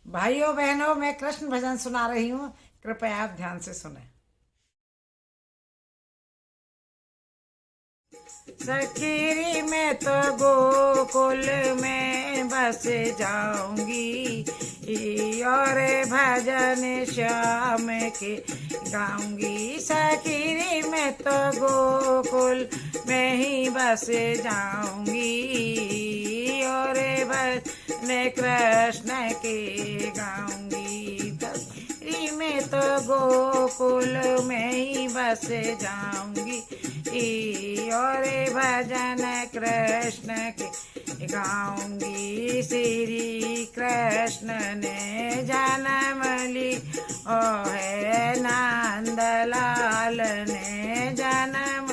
भाइयों बहनों, मैं कृष्ण भजन सुना रही हूँ, कृपया आप ध्यान से सुने। सखीरी मैं तो गोकुल में बस जाऊंगी और भजन श्याम के गाऊंगी। सखीरी मैं तो गोकुल में ही बस जाऊंगी और भजन कृष्ण के गाऊंगी। सखीरी मैं तो गोकुल में ही बस जाऊंगी और भजन कृष्ण के गाऊंगी। श्री कृष्ण ने जन्म ली ओ है नंदलाल ने जन्म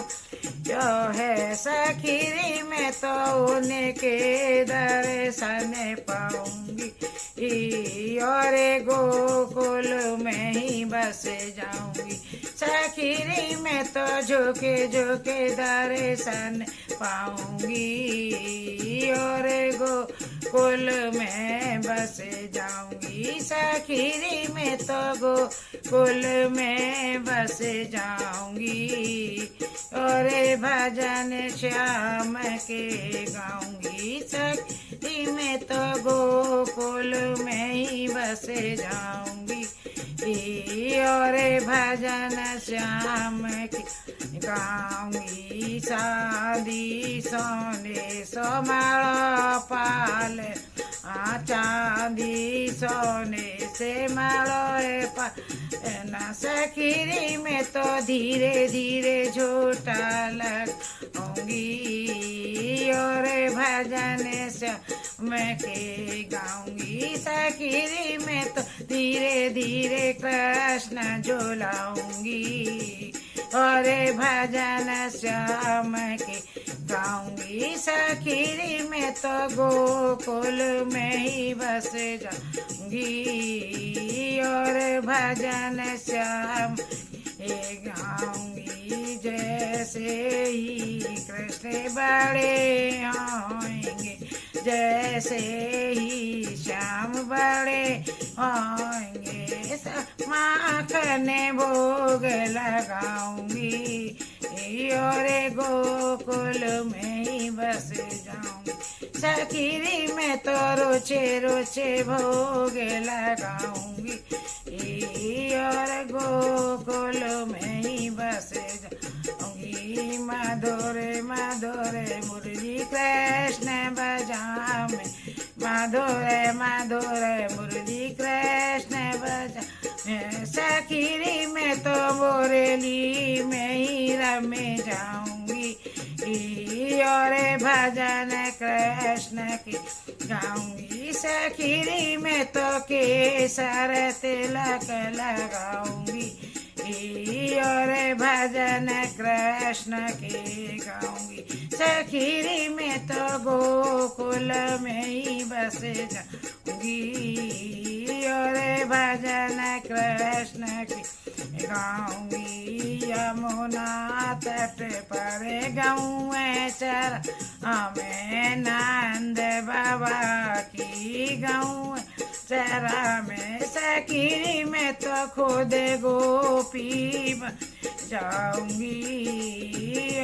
जो है। सखीरी में तो उनके दर्शन पाऊंगी और गोकुल में ही बस जाऊंगी। सखीरी में तो झुके झुके दर्शन पाऊंगी और गोकुल में बस जाऊंगी। सखीरी में तो गोकुल में बस जाऊंगी और भजन श्याम के गाऊंगी। सखीरी में तो गोकुल में ही बस जाऊंगी और भजन श्याम की गाऊंगी। शादी सोने सोमालो पाल चांदी सोने से मालो पाल। सखीरी में तो धीरे धीरे झूठा लगाऊंगी और भजन श्याम के गाऊंगी। सखीरी में तो धीरे धीरे कृष्ण झुलाऊंगी और भजन श्याम के गाऊंगी। सखीरी में तो गोकुल में ही बस जाऊंगी और भजन श्याम के गाऊंगी। जैसे ही कृष्ण बड़े होंगे जैसे ही श्याम बड़े होंगे माखन भोग लगाऊंगी और गोकुल में ही बस जाऊंगी। सखीरी में तो रोचे रोचे भोग लगाऊंगी और गोकुल में ही बस जाऊंगी। मधुर मधुर मुरली कृष्ण बजाम मधुर मधुर मुरली कृष्ण बजा। सखीरी में तो मोरली में ही रमे जाऊंगी और भजन कृष्ण की गाऊंगी। सखीरी में तो केसर तिलक लगाऊंगी और भजन कृष्ण के गाऊंगी। सखीरी में तो गोकुल में ही बस जाऊंगी और भजन कृष्ण के गाऊंगी। यमुना तट पर गाऊं चर हमें नंद बाबा की गाऊं चरा में। सखीरी में तो खुद गोपी जाऊंगी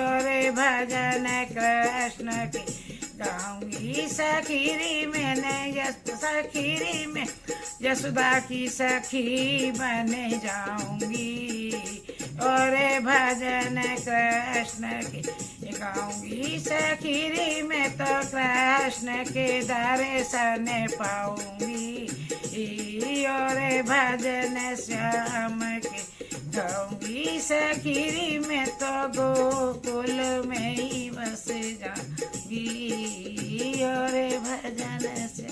और भजन कृष्ण की गाऊंगी। सखीरी में सखीरी में यशोदा की सखी बने जाऊंगी और भजन कृष्ण की गाऊंगी। सखीरी में तो कृष्ण के दर्शन पाऊंगी और भजन श्याम के गाऊंगी। सखीरी में तो गोकुल में ही बस जाऊंगी और भजन से